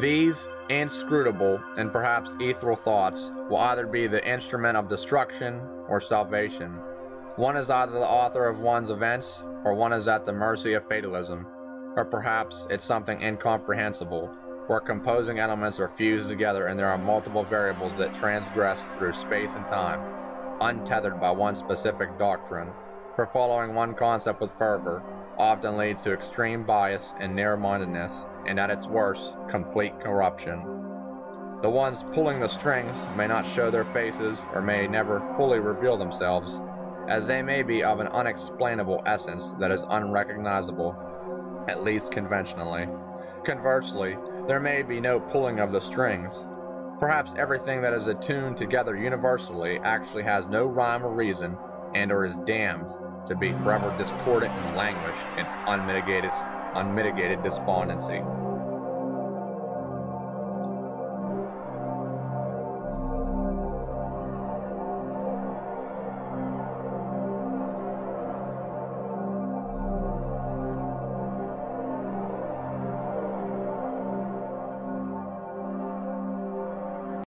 These inscrutable and perhaps ethereal thoughts will either be the instrument of destruction or salvation. One is either the author of one's events, or one is at the mercy of fatalism, or perhaps it's something incomprehensible, where composing elements are fused together and there are multiple variables that transgress through space and time, untethered by one specific doctrine, for following one concept with fervor often leads to extreme bias and narrow-mindedness, and at its worst, complete corruption. The ones pulling the strings may not show their faces or may never fully reveal themselves, as they may be of an unexplainable essence that is unrecognizable, at least conventionally. Conversely, there may be no pulling of the strings. Perhaps everything that is attuned together universally actually has no rhyme or reason, and or is damned to be forever discordant and languish in unmitigated despondency.